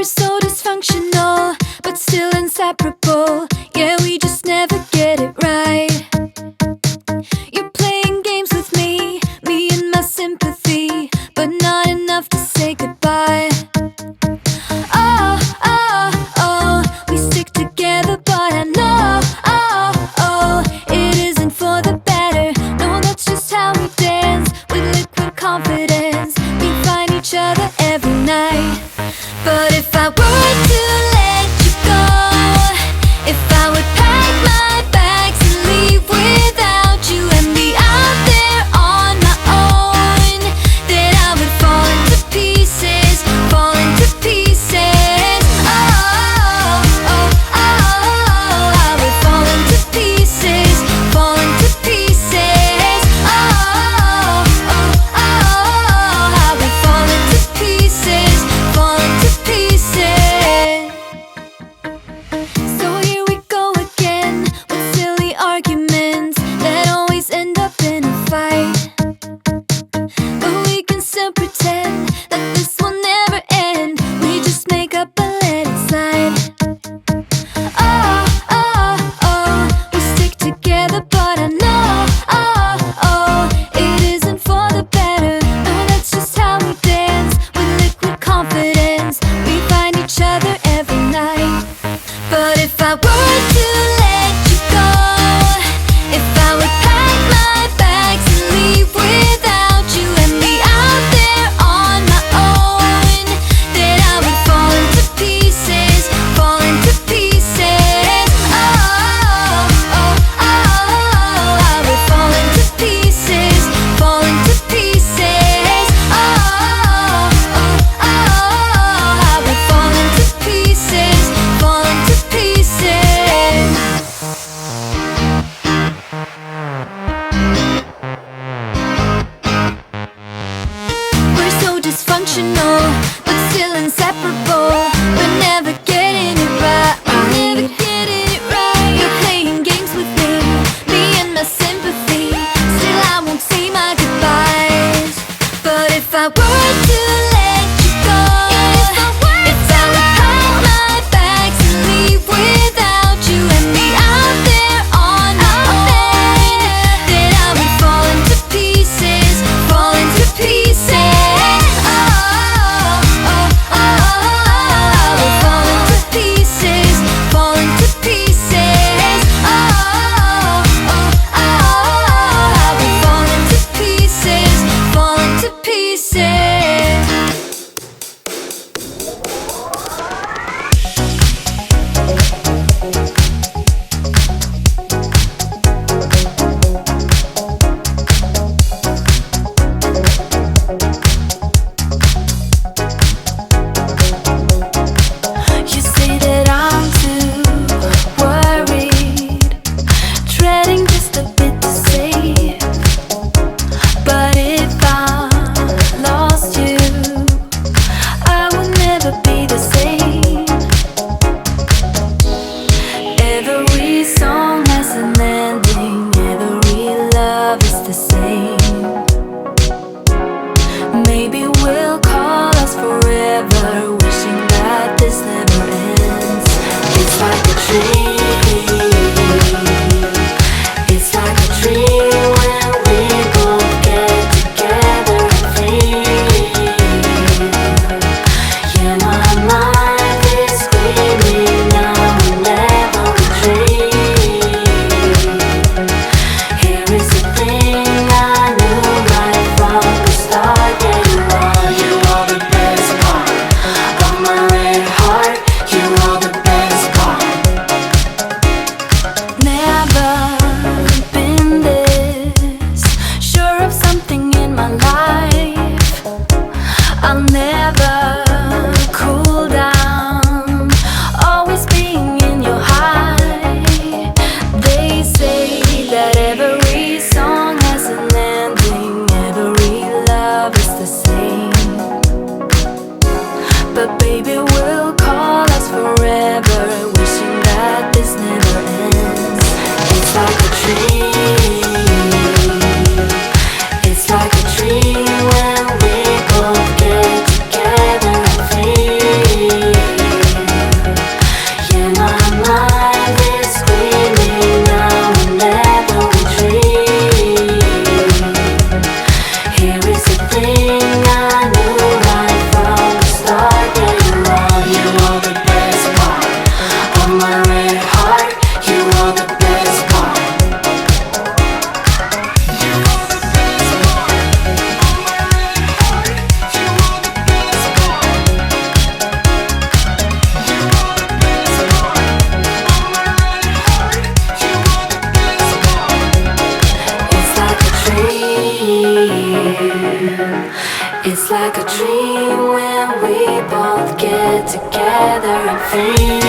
We're so dysfunctional, but still inseparable. Yeah, we just never get it right. You're playing games with me and my sympathy, but not enough to say goodbye. Oh, oh, oh, we stick together, but I know, oh, oh, it isn't for the better. No, that's just how we dance, with liquid confidence. We find each other every night. But if I were to let you go, if I would pack my bags and leave without you and be out there on my own, then I would fall into pieces, fall into pieces. Oh, oh, oh, I would fall into pieces, fall into pieces. Oh, oh, oh, I would fall into pieces, fall into pieces. So here we go again with silly arguments that always end up in a fight. But we can still pretend that this will never end. We just make up and let it slide. Oh, oh, oh, we stick together, but I know, oh, oh, it isn't for the better. No, that's just how we dance, with liquid confidence. We find each other every night. But if I were to let you go, if I would pack my bags and leave without you and be out there on my own, then I would fall into pieces, fall into pieces. Oh, oh, oh, I would fall into pieces, fall into pieces. Oh, oh, oh, I would fall into pieces, fall into pieces. We're so dysfunctional, but still inseparable. We're never getting it right. We're never getting it right. You're playing games with me and my sympathy. Still, I won't say my goodbyes. But if I were to let you go, if I would pack my bags and leave without you and be out there on my own, then I would fall into pieces, fall into pieces. Oh, oh, oh, I would fall into pieces, fall into pieces. Oh, oh, oh, I would fall into pieces, fall into pieces. You say that I'm too worried, treading just a bit too safe. But if I lost you, I would never be the same. Every song has an ending, every love is the same. Maybe we'll call us forever, wishing that this never ends. It's like a dream, it's like a dream when we both get together and feel. Yeah, my mind is screaming now whenever we dream. Here is the thing I knew right from the start. Yeah, you are the best part of my red heart. You are the best part. Never been this sure of something in my life. I'll never cool down, always being in your high. They say that every song has an ending, every love is the same. But baby, we'll call us forever, wishing that this never ends. It's like a dream, it's like a dream when we both get together and feel. we both get together and free.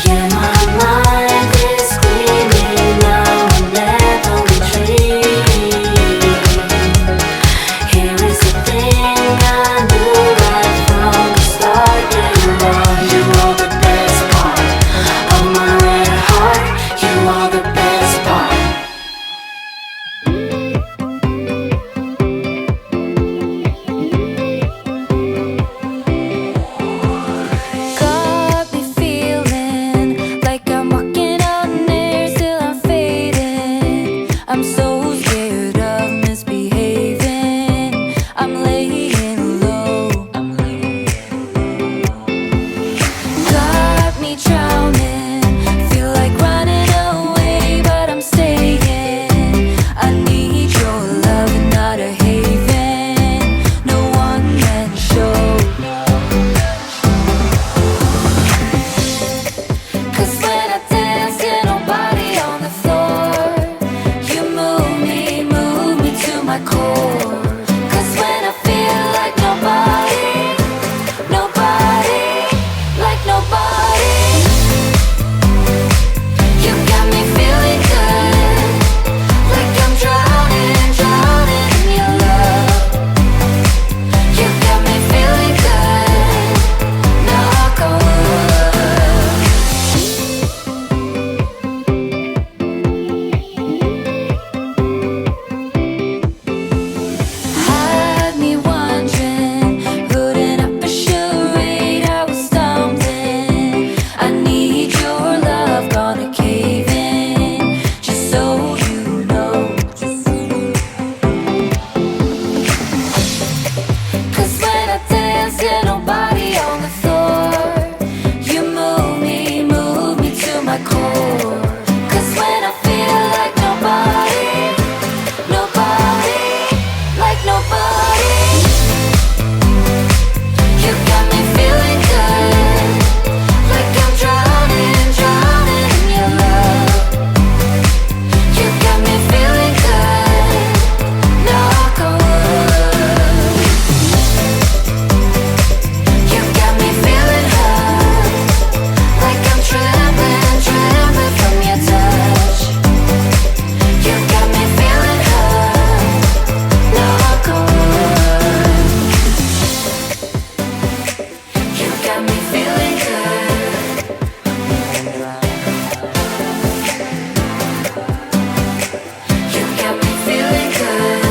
Yeah, my mind is screaming now and never retreat. Here is the thing I knew right from the start. Yeah, you are the best part of my red heart. You are the best part. Got me feeling like I'm walking on air, still I'm fading. I'm so scared of misbehaving. I'm laying low. Got me drowning, feel like running away, but I'm staying. I need your love and not a haven. No one man show. 'Cause when I dance, get nobody on the floor. You move me to my core. 'Cause when I feel like nobody, like nobody. You got me feeling good, like I'm drowning in your love. You got me feeling good, knock on wood. Had me wondering, putting up a charade, I was stumbling. I need your love, gonna cave in, just so you know. 'Cause when I dance, yeah, nobody on the floor. You move me to my core. 'Cause when I feel like nobody, like nobody. You got me feeling good, like I'm drowning in your love. You got me feeling good, knock on wood. You got me feeling hurt, like I'm trembling from your touch. You got me feeling hurt, knock on wood. You got me feeling good. You got me feeling good,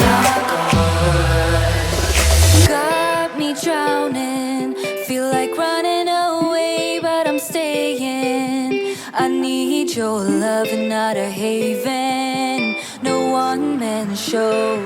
knock on wood. Got me drowning, feel like running away, but I'm staying. I need your love and not a haven. No one man show.